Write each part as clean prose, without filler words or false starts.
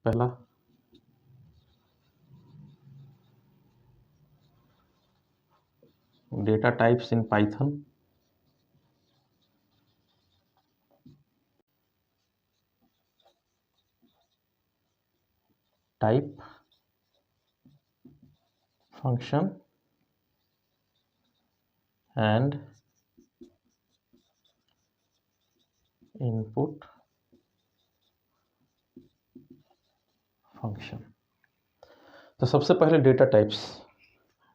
पहला data types in Python, type function and input function. तो सबसे पहले डेटा टाइप्स।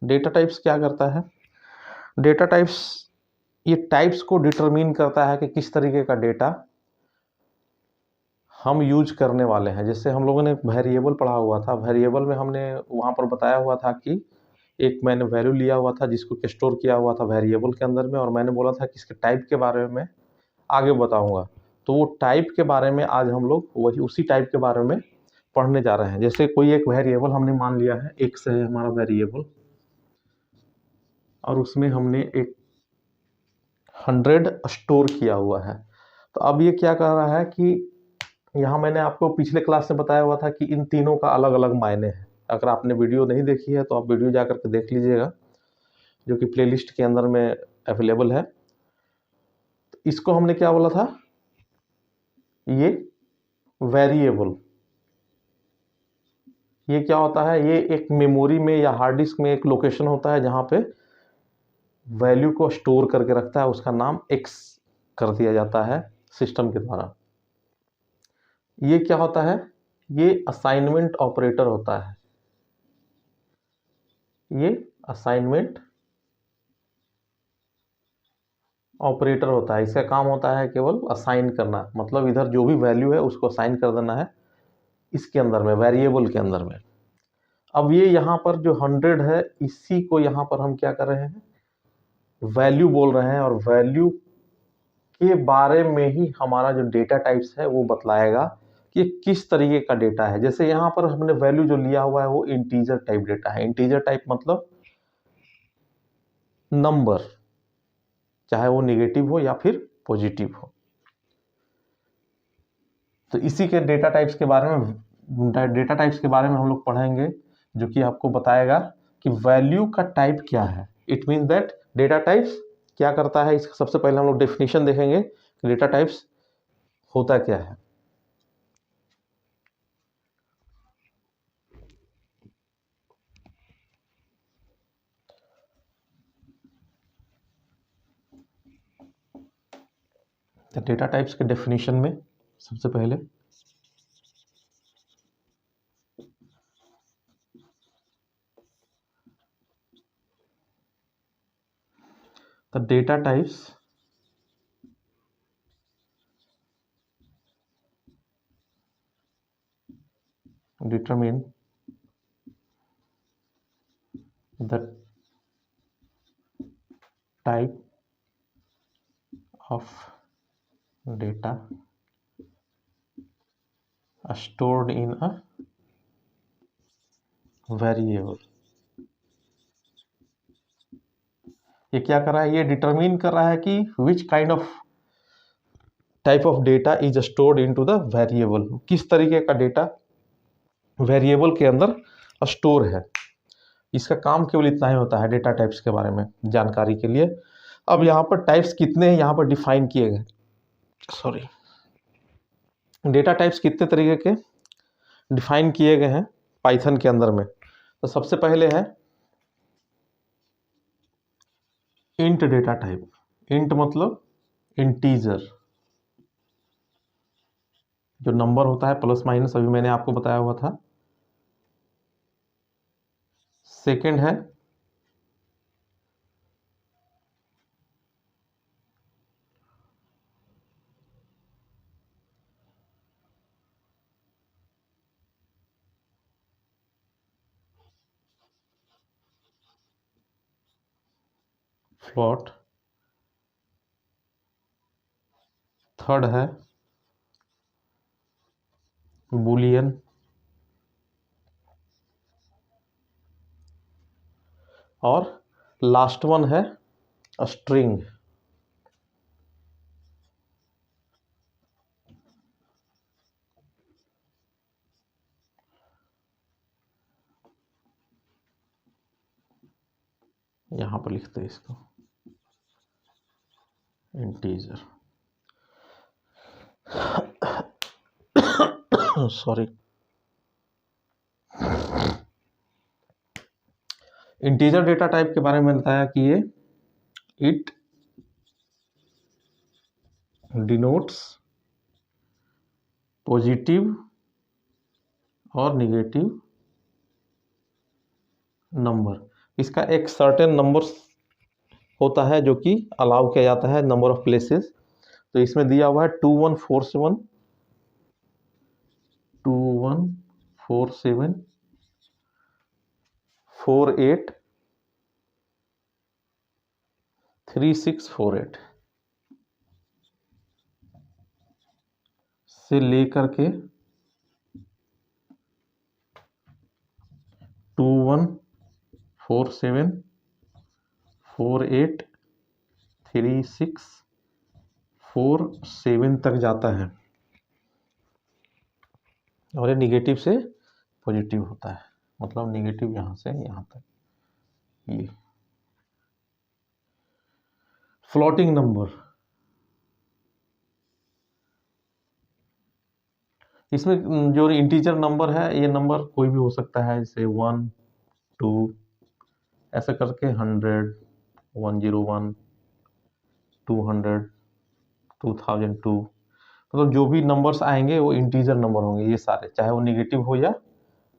डेटा टाइप्स क्या करता है? डेटा टाइप्स ये टाइप्स को डिटरमिन करता है कि किस तरीके का डेटा हम यूज करने वाले हैं। जैसे हम लोगों ने वेरिएबल पढ़ा हुआ था, वेरिएबल में हमने वहाँ पर बताया हुआ था कि एक मैंने वैल्यू लिया हुआ था जिसको स्टोर किया हुआ था वेरिएबल के अंदर में, और मैंने बोला था कि इसके टाइप के बारे में आगे बताऊंगा। तो वो टाइप के बारे में आज हम लोग वही उसी टाइप के बारे में पढ़ने जा रहे हैं। जैसे कोई एक वेरिएबल हमने मान लिया है, एक्स है हमारा वेरिएबल, और उसमें हमने एक 100 स्टोर किया हुआ है। तो अब ये क्या कर रहा है कि यहाँ मैंने आपको पिछले क्लास में बताया हुआ था कि इन तीनों का अलग अलग मायने हैं। अगर आपने वीडियो नहीं देखी है तो आप वीडियो जा करके देख लीजिएगा, जो कि प्लेलिस्ट के अंदर में अवेलेबल है। तो इसको हमने क्या बोला था? ये वेरिएबल। ये क्या होता है? ये एक मेमोरी में या हार्ड डिस्क में एक लोकेशन होता है जहाँ पे वैल्यू को स्टोर करके रखता है, उसका नाम एक्स कर दिया जाता है सिस्टम के द्वारा। ये क्या होता है? ये असाइनमेंट ऑपरेटर होता है। ये असाइनमेंट ऑपरेटर होता है। इसका काम होता है केवल असाइन करना, मतलब इधर जो भी वैल्यू है उसको असाइन कर देना है इसके अंदर में, वेरिएबल के अंदर में। अब ये यहाँ पर जो 100 है, इसी को यहाँ पर हम क्या कर रहे हैं? वैल्यू बोल रहे हैं, और वैल्यू के बारे में ही हमारा जो डेटा टाइप्स है वो बतलाएगा कि किस तरीके का डेटा है। जैसे यहाँ पर हमने वैल्यू जो लिया हुआ है वो इंटीजर टाइप डेटा है। इंटीजर टाइप मतलब नंबर, चाहे वो नेगेटिव हो या फिर पॉजिटिव हो। तो इसी के डेटा टाइप्स के बारे में हम लोग पढ़ेंगे, जो कि आपको बताएगा कि वैल्यू का टाइप क्या है। It mean that data types क्या करता है। इसका सबसे पहले हम लोग डेफिनेशन देखेंगे कि डेटा टाइप्स होता क्या है। तो डेटा टाइप्स के डेफिनेशन में सबसे पहले the data types determine the type of data stored in a variable। ये क्या कर रहा है? ये डिटरमिन कर रहा है कि which kind of type of data is stored into the variable. किस तरीके का डेटा वेरिएबल के अंदर स्टोर है। इसका काम केवल इतना ही होता है डेटा टाइप्स के बारे में जानकारी के लिए। अब यहाँ पर टाइप्स कितने हैं यहाँ पर डिफाइन किए गए, सॉरी, डेटा टाइप्स कितने तरीके के डिफाइन किए गए हैं पाइथन के अंदर में। तो सबसे पहले है इंट डेटा टाइप। इंट मतलब इंटीजर, जो नंबर होता है प्लस माइनस, अभी मैंने आपको बताया हुआ था। सेकंड है फ्लोट। थर्ड है बुलियन। और लास्ट वन है स्ट्रिंग। यहाँ पर लिखते हैं इसको integer, sorry. Integer data type के बारे में बताया कि ये इट डिनोट्स पॉजिटिव और निगेटिव नंबर। इसका एक सर्टेन नंबर होता है जो कि अलाउ किया जाता है, नंबर ऑफ प्लेसेस। तो इसमें दिया हुआ है 2147 48 3648 से लेकर के 2147 48 3647 तक जाता है, और ये निगेटिव से पॉजिटिव होता है, मतलब निगेटिव यहाँ से यहाँ तक। ये फ्लोटिंग नंबर, इसमें जो इंटीजर नंबर है, ये नंबर कोई भी हो सकता है, जैसे 1 2 ऐसा करके 100 101 200 2002, मतलब जो भी नंबर्स आएंगे वो इंटीजर नंबर होंगे ये सारे, चाहे वो निगेटिव हो या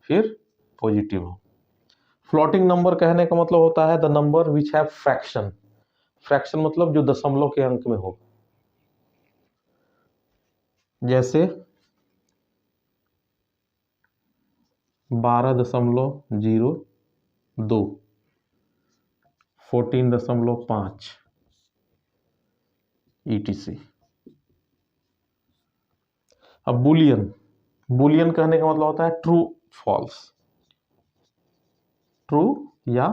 फिर पॉजिटिव हो। फ्लोटिंग नंबर कहने का मतलब होता है the number which have fraction. Fraction मतलब जो दशमलव के अंक में हो, जैसे 12.02 14.5 ETC। अब बुलियन, बुलियन कहने का मतलब होता है ट्रू फॉल्स, ट्रू या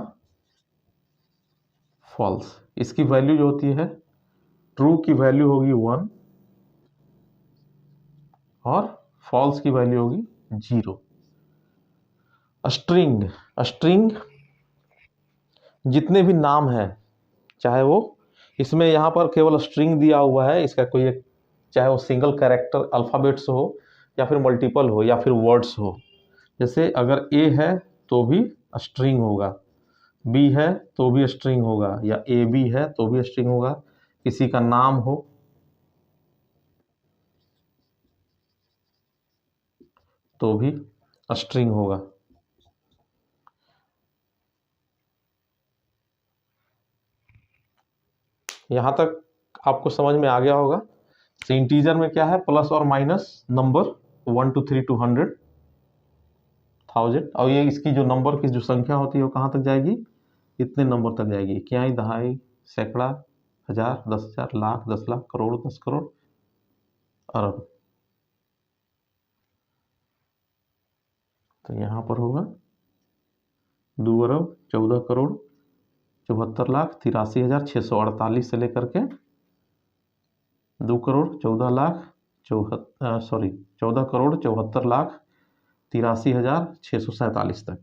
फॉल्स। इसकी वैल्यू जो होती है, ट्रू की वैल्यू होगी 1 और फॉल्स की वैल्यू होगी 0। स्ट्रिंग, स्ट्रिंग जितने भी नाम हैं, चाहे वो इसमें यहाँ पर केवल स्ट्रिंग दिया हुआ है, इसका कोई एक, चाहे वो सिंगल कैरेक्टर अल्फ़ाबेट्स हो या फिर मल्टीपल हो या फिर वर्ड्स हो। जैसे अगर ए है तो भी स्ट्रिंग होगा, बी है तो भी स्ट्रिंग होगा, या ए बी है तो भी स्ट्रिंग होगा, किसी का नाम हो तो भी स्ट्रिंग होगा। यहाँ तक आपको समझ में आ गया होगा। तो इंटीजर में क्या है, प्लस और माइनस नंबर 1 2 3 200 1000, और ये इसकी जो नंबर की जो संख्या होती है वो कहाँ तक जाएगी, इतने नंबर तक जाएगी, इकाई दहाई सैकड़ा हजार 10,000 लाख 10 लाख करोड़ 10 करोड़ अरब। तो यहाँ पर होगा 2 अरब 14 करोड़ 74 लाख 83,648 से लेकर के 2 करोड़ 14 लाख 14 करोड़ 74 लाख 83,647 तक।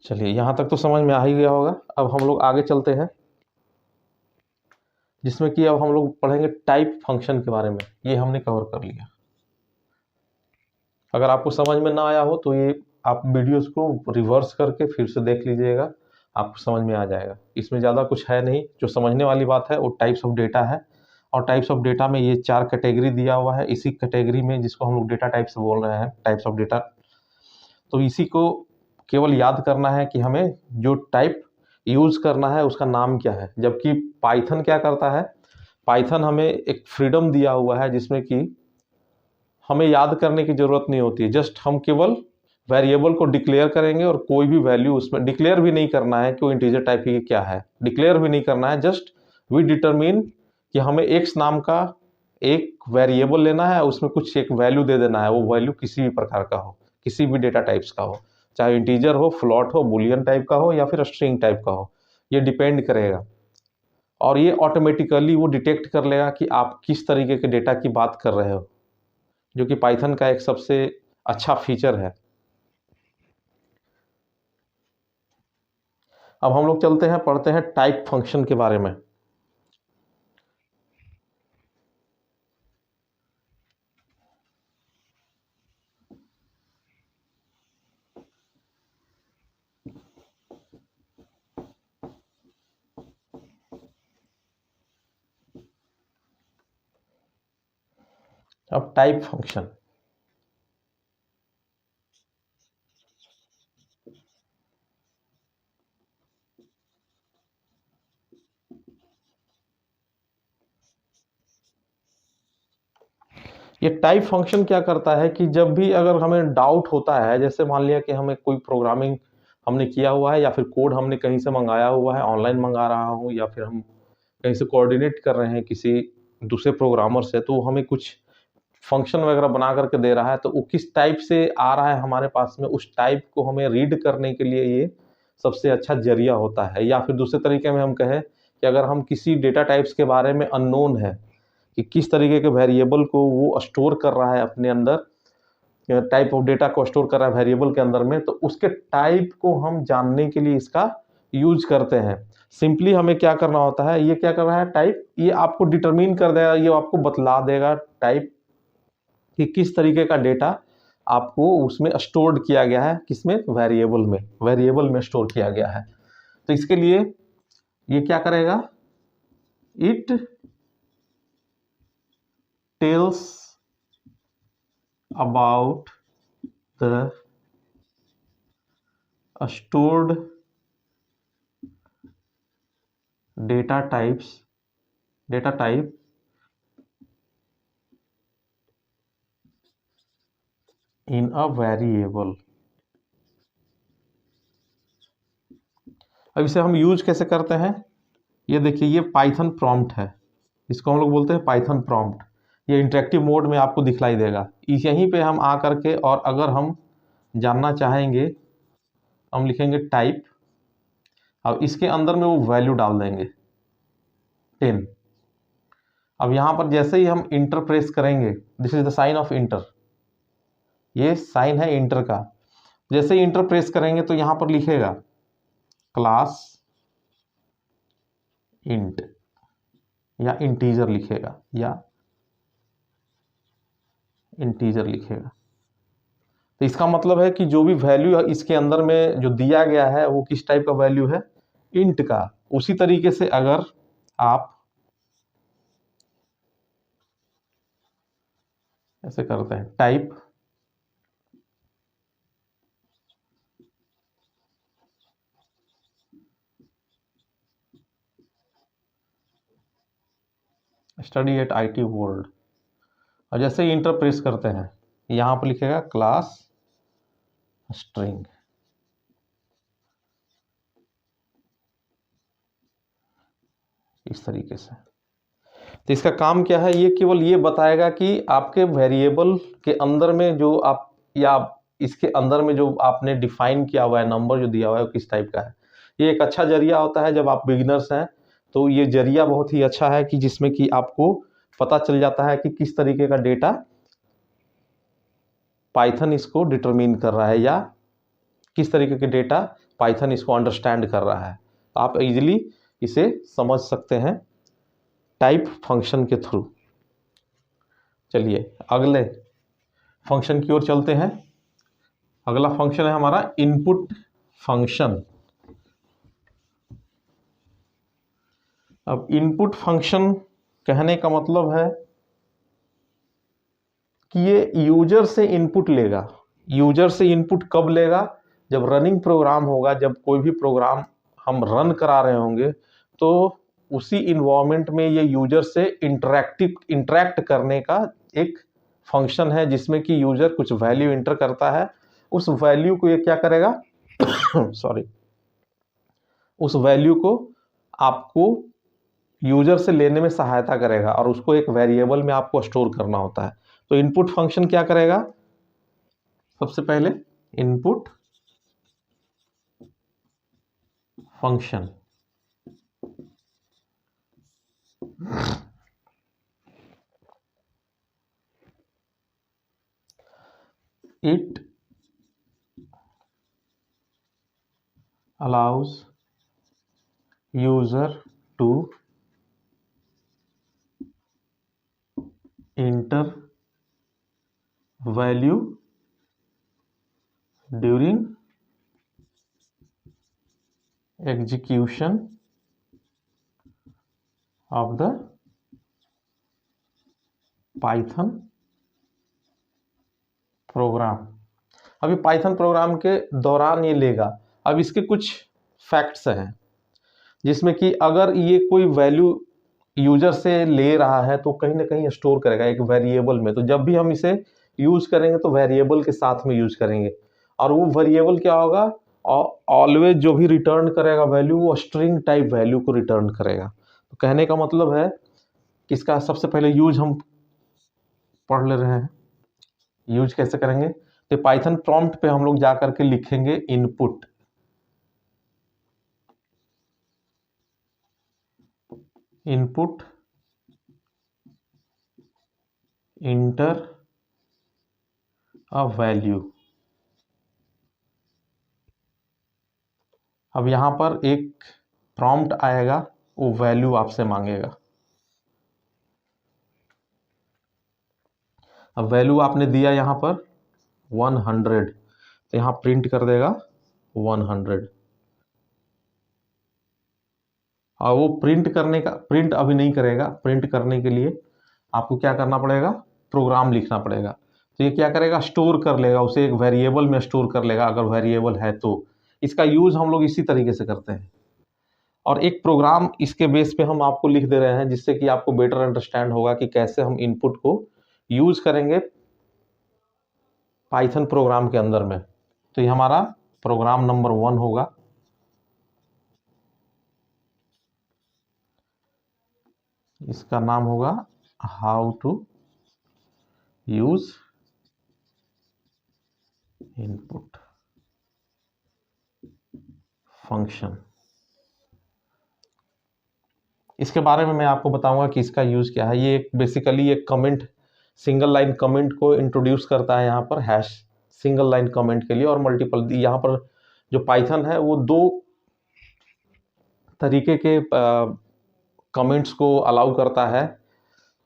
चलिए यहाँ तक तो समझ में आ ही गया होगा। अब हम लोग आगे चलते हैं, जिसमें कि अब हम लोग पढ़ेंगे टाइप फंक्शन के बारे में। ये हमने कवर कर लिया। अगर आपको समझ में ना आया हो तो ये आप वीडियोस को रिवर्स करके फिर से देख लीजिएगा, आपको समझ में आ जाएगा। इसमें ज़्यादा कुछ है नहीं, जो समझने वाली बात है वो टाइप्स ऑफ डेटा है, और टाइप्स ऑफ डेटा में ये 4 कैटेगरी दिया हुआ है। इसी कैटेगरी में जिसको हम लोग डेटा टाइप्स बोल रहे हैं, टाइप्स ऑफ डेटा, तो इसी को केवल याद करना है कि हमें जो टाइप यूज़ करना है उसका नाम क्या है। जबकि पाइथन क्या करता है, पाइथन हमें एक फ्रीडम दिया हुआ है जिसमें कि हमें याद करने की ज़रूरत नहीं होती है। जस्ट हम केवल वेरिएबल को डिक्लेयर करेंगे और कोई भी वैल्यू उसमें डिक्लेयर भी नहीं करना है कि वो इंटीजर टाइप की क्या है, डिक्लेयर भी नहीं करना है। जस्ट वी डिटरमिन कि हमें एक्स नाम का एक वेरिएबल लेना है, उसमें कुछ एक वैल्यू दे देना है, वो वैल्यू किसी भी प्रकार का हो, किसी भी डेटा टाइप्स का हो, चाहे इंटीजर हो, फ्लॉट हो, बुलियन टाइप का हो या फिर स्ट्रिंग टाइप का हो, ये डिपेंड करेगा। और ये ऑटोमेटिकली वो डिटेक्ट कर लेगा कि आप किस तरीके के डेटा की बात कर रहे हो, जो कि पाइथन का एक सबसे अच्छा फीचर है। अब हम लोग चलते हैं, पढ़ते हैं टाइप फंक्शन के बारे में। अब टाइप फंक्शन, ये टाइप फंक्शन क्या करता है कि जब भी अगर हमें डाउट होता है, जैसे मान लिया कि हमें कोई प्रोग्रामिंग हमने किया हुआ है या फिर कोड हमने कहीं से मंगाया हुआ है, ऑनलाइन मंगा रहा हूँ या फिर हम कहीं से कोऑर्डिनेट कर रहे हैं किसी दूसरे प्रोग्रामर से, तो हमें कुछ फंक्शन वगैरह बना करके दे रहा है, तो वो किस टाइप से आ रहा है हमारे पास में, उस टाइप को हमें रीड करने के लिए ये सबसे अच्छा जरिया होता है। या फिर दूसरे तरीके में हम कहें कि अगर हम किसी डेटा टाइप्स के बारे में अननोन है कि किस तरीके के वेरिएबल को वो स्टोर कर रहा है अपने अंदर, टाइप ऑफ डेटा को स्टोर कर रहा है वेरिएबल के अंदर में, तो उसके टाइप को हम जानने के लिए इसका यूज करते हैं। सिंपली हमें क्या करना होता है, ये क्या कर रहा है टाइप, ये आपको डिटरमिन कर देगा, ये आपको बतला देगा टाइप कि किस तरीके का डेटा आपको उसमें स्टोर्ड किया गया है, किसमें, वेरिएबल में स्टोर किया गया है। तो इसके लिए ये क्या करेगा, it tells about the stored data type in a variable. अब इसे हम यूज कैसे करते हैं, ये देखिए, ये पाइथन प्रॉम्प्ट है, इसको हम लोग बोलते हैं पाइथन प्रॉम्प्ट। ये इंटरेक्टिव मोड में आपको दिखलाई देगा। यहीं पे हम आ करके, और अगर हम जानना चाहेंगे, हम लिखेंगे टाइप, अब इसके अंदर में वो वैल्यू डाल देंगे 10। अब यहाँ पर जैसे ही हम इंटर प्रेस करेंगे, this is the sign of enter, ये साइन है इंटर का। जैसे ही इंटर प्रेस करेंगे तो यहाँ पर लिखेगा क्लास इंट, या इंटीजर लिखेगा, तो इसका मतलब है कि जो भी वैल्यू इसके अंदर में जो दिया गया है वो किस टाइप का वैल्यू है, इंट का। उसी तरीके से अगर आप ऐसे करते हैं type study eight IT world, और जैसे ही इंटर प्रेस करते हैं, यहाँ पर लिखेगा क्लास स्ट्रिंग। इस तरीके से, तो इसका काम क्या है, ये केवल ये बताएगा कि आपके वेरिएबल के अंदर में जो आप, या इसके अंदर में जो आपने डिफाइन किया हुआ है नंबर जो दिया हुआ है वो किस टाइप का है। ये एक अच्छा जरिया होता है जब आप बिगिनर्स हैं, तो ये जरिया बहुत ही अच्छा है कि जिसमें कि आपको पता चल जाता है कि किस तरीके का डेटा पाइथन इसको डिटरमिन कर रहा है, या किस तरीके के डेटा पाइथन इसको अंडरस्टैंड कर रहा है। आप इजीली इसे समझ सकते हैं टाइप फंक्शन के थ्रू। चलिए अगले फंक्शन की ओर चलते हैं। अगला फंक्शन है हमारा इनपुट फंक्शन। अब इनपुट फंक्शन कहने का मतलब है कि ये यूजर से इनपुट लेगा। यूजर से इनपुट कब लेगा, जब रनिंग प्रोग्राम होगा, जब कोई भी प्रोग्राम हम रन करा रहे होंगे, तो उसी इन्वायरमेंट में ये यूजर से इंटरैक्ट करने का एक फंक्शन है, जिसमें कि यूजर कुछ वैल्यू इंटर करता है। उस वैल्यू को ये क्या करेगा सॉरी, उस वैल्यू को आपको यूजर से लेने में सहायता करेगा, और उसको एक वेरिएबल में आपको स्टोर करना होता है। तो इनपुट फंक्शन क्या करेगा, सबसे पहले input function it allows user to enter value during execution of the Python program. अभी पाइथन प्रोग्राम के दौरान ये लेगा। अब इसके कुछ फैक्ट्स हैं जिसमें कि अगर ये कोई वैल्यू यूजर से ले रहा है तो कहीं ना कहीं स्टोर करेगा एक वेरिएबल में। तो जब भी हम इसे यूज करेंगे तो वेरिएबल के साथ में यूज करेंगे, और वो वेरिएबल क्या होगा, ऑलवेज जो भी रिटर्न करेगा वैल्यू वो स्ट्रिंग टाइप वैल्यू को रिटर्न करेगा। तो कहने का मतलब है कि इसका सबसे पहले यूज हम पढ़ ले रहे हैं। यूज कैसे करेंगे, तो पाइथन प्रॉम्प्ट पे हम लोग जा करके लिखेंगे input, input inter a value. अब यहां पर एक प्रॉम्प्ट आएगा, वो वैल्यू आपसे मांगेगा। अब वैल्यू आपने दिया यहां पर 100, तो यहां प्रिंट कर देगा 100। और वो प्रिंट अभी नहीं करेगा। प्रिंट करने के लिए आपको क्या करना पड़ेगा, प्रोग्राम लिखना पड़ेगा। तो ये क्या करेगा, स्टोर कर लेगा उसे, एक वेरिएबल में स्टोर कर लेगा अगर वेरिएबल है तो। इसका यूज हम लोग इसी तरीके से करते हैं। और एक प्रोग्राम इसके बेस पे हम आपको लिख दे रहे हैं जिससे कि आपको बेटर अंडरस्टैंड होगा कि कैसे हम इनपुट को यूज करेंगे पाइथन प्रोग्राम के अंदर में। तो ये हमारा प्रोग्राम नंबर 1 होगा। इसका नाम होगा how to use input function. इसके बारे में मैं आपको बताऊंगा कि इसका यूज क्या है। ये बेसिकली एक कमेंट, सिंगल लाइन कमेंट को इंट्रोड्यूस करता है यहाँ पर, हैश सिंगल लाइन कमेंट के लिए। और मल्टीपल, यहाँ पर जो पाइथन है वो 2 तरीके के कमेंट्स को अलाउ करता है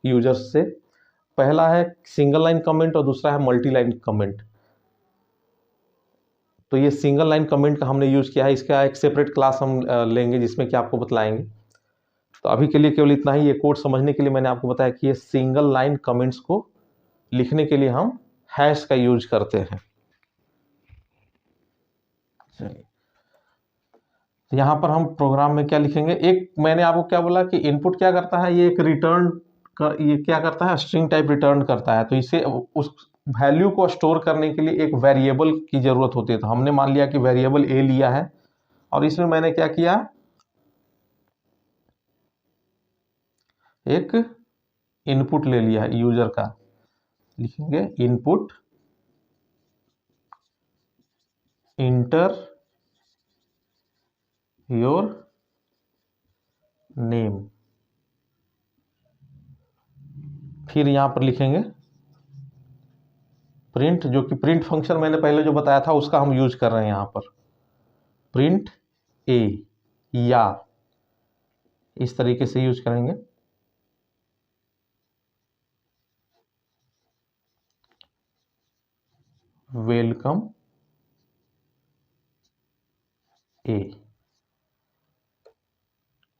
यूजर्स से। पहला है सिंगल लाइन कमेंट और दूसरा है मल्टी लाइन कमेंट। तो ये सिंगल लाइन कमेंट का हमने यूज किया है। इसका एक सेपरेट क्लास हम लेंगे जिसमें कि आपको बतलाएंगे। तो अभी के लिए केवल इतना ही। ये कोड समझने के लिए मैंने आपको बताया कि ये सिंगल लाइन कमेंट्स को लिखने के लिए हम हैश का यूज करते हैं। तो यहाँ पर हम प्रोग्राम में क्या लिखेंगे, एक मैंने आपको क्या बोला कि इनपुट क्या करता है, ये एक रिटर्न ये क्या करता है, स्ट्रिंग टाइप रिटर्न करता है। तो इसे उस वैल्यू को स्टोर करने के लिए एक वेरिएबल की जरूरत होती है। तो हमने मान लिया कि वेरिएबल ए लिया है, और इसमें मैंने क्या किया, एक इनपुट ले लिया है यूजर का। लिखेंगे इनपुट इंटर योर नेम। फिर यहां पर लिखेंगे प्रिंट, जो कि प्रिंट फंक्शन मैंने पहले जो बताया था उसका हम यूज कर रहे हैं यहां पर। प्रिंट ए, या इस तरीके से यूज करेंगे। वेलकम ए।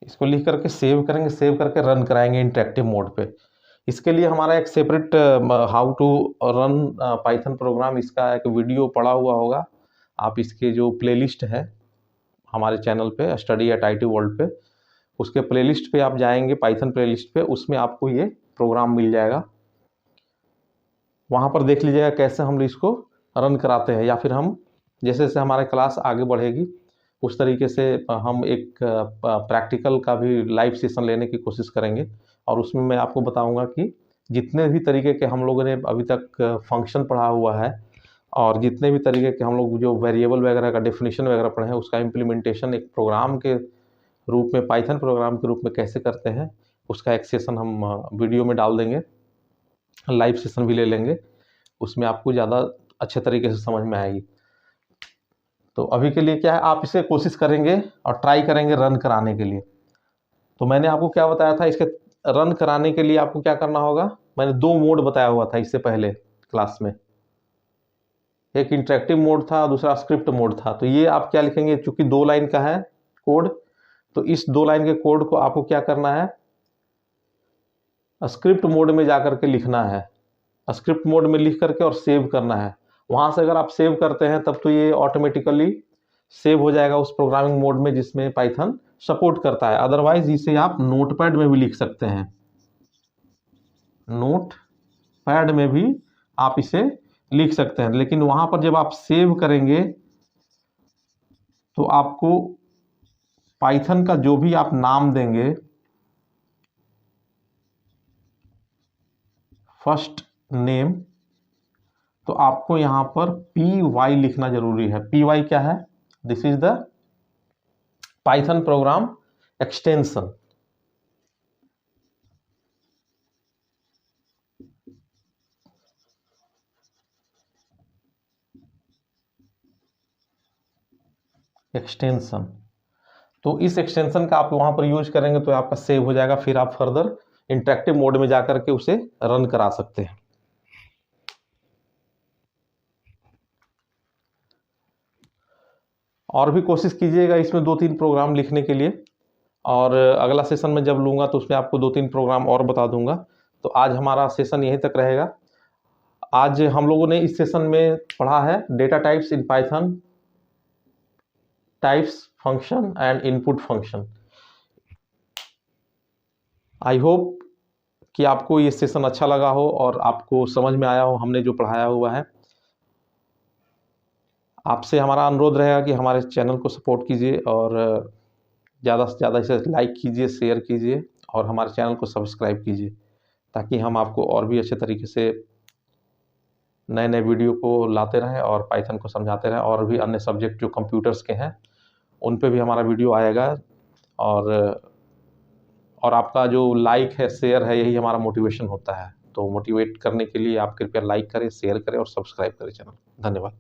इसको लिख करके सेव करेंगे, सेव करके रन कराएंगे इंटरेक्टिव मोड पे। इसके लिए हमारा एक separate how to run Python program, इसका एक वीडियो पड़ा हुआ होगा। आप इसके जो प्लेलिस्ट है हमारे चैनल पे स्टडी एट IT वर्ल्ड पे, उसके प्लेलिस्ट पे आप जाएंगे, पाइथन प्लेलिस्ट पे, उसमें आपको ये प्रोग्राम मिल जाएगा। वहाँ पर देख लीजिएगा कैसे हम इसको रन कराते हैं। या फिर हम जैसे जैसे हमारे क्लास आगे बढ़ेगी उस तरीके से हम एक प्रैक्टिकल का भी लाइव सेशन लेने की कोशिश करेंगे। और उसमें मैं आपको बताऊंगा कि जितने भी तरीके के हम लोगों ने अभी तक फंक्शन पढ़ा हुआ है, और जितने भी तरीके के हम लोग जो वेरिएबल वगैरह का डेफिनेशन वगैरह पढ़े हैं, उसका इम्प्लीमेंटेशन एक प्रोग्राम के रूप में, पाइथन प्रोग्राम के रूप में कैसे करते हैं, उसका एक सेशन हम वीडियो में डाल देंगे। लाइव सेशन भी ले लेंगे, उसमें आपको ज़्यादा अच्छे तरीके से समझ में आएगी। तो अभी के लिए क्या है, आप इसे कोशिश करेंगे और ट्राई करेंगे रन कराने के लिए। तो मैंने आपको क्या बताया था, इसके रन कराने के लिए आपको क्या करना होगा, मैंने 2 मोड बताया हुआ था इससे पहले क्लास में। एक इंटरेक्टिव मोड था, दूसरा स्क्रिप्ट मोड था। तो ये आप क्या लिखेंगे, चूंकि 2 लाइन का है कोड, तो इस 2 लाइन के कोड को आपको क्या करना है, स्क्रिप्ट मोड में जाकर के लिखना है। स्क्रिप्ट मोड में लिख करके और सेव करना है। वहां से अगर आप सेव करते हैं तब तो ये ऑटोमेटिकली सेव हो जाएगा उस प्रोग्रामिंग मोड में जिसमें पाइथन सपोर्ट करता है। अदरवाइज इसे आप नोटपैड में भी लिख सकते हैं, नोटपैड में भी आप इसे लिख सकते हैं। लेकिन वहां पर जब आप सेव करेंगे तो आपको पाइथन का जो भी आप नाम देंगे, फर्स्ट नेम, तो आपको यहां पर py लिखना जरूरी है। py क्या है, this is the Python programme extension. Extension, तो इस एक्सटेंशन का आप वहां पर यूज करेंगे तो आपका सेव हो जाएगा। फिर आप फर्दर इंटरेक्टिव मोड में जाकर के उसे रन करा सकते हैं। और भी कोशिश कीजिएगा इसमें 2-3 प्रोग्राम लिखने के लिए, और अगला सेशन में जब लूंगा तो उसमें आपको 2-3 प्रोग्राम और बता दूंगा। तो आज हमारा सेशन यहीं तक रहेगा। आज हम लोगों ने इस सेशन में पढ़ा है data types in Python, types, function and input function. I hope कि आपको ये सेशन अच्छा लगा हो और आपको समझ में आया हो हमने जो पढ़ाया हुआ है। आपसे हमारा अनुरोध रहेगा कि हमारे चैनल को सपोर्ट कीजिए और ज़्यादा से ज़्यादा इसे लाइक कीजिए, शेयर कीजिए और हमारे चैनल को सब्सक्राइब कीजिए, ताकि हम आपको और भी अच्छे तरीके से नए नए वीडियो को लाते रहें और पाइथन को समझाते रहें। और भी अन्य सब्जेक्ट जो कंप्यूटर्स के हैं उन पे भी हमारा वीडियो आएगा। और आपका जो लाइक है, शेयर है, यही हमारा मोटिवेशन होता है। तो मोटिवेट करने के लिए आप कृपया लाइक करें, शेयर करें और सब्सक्राइब करें चैनल। धन्यवाद।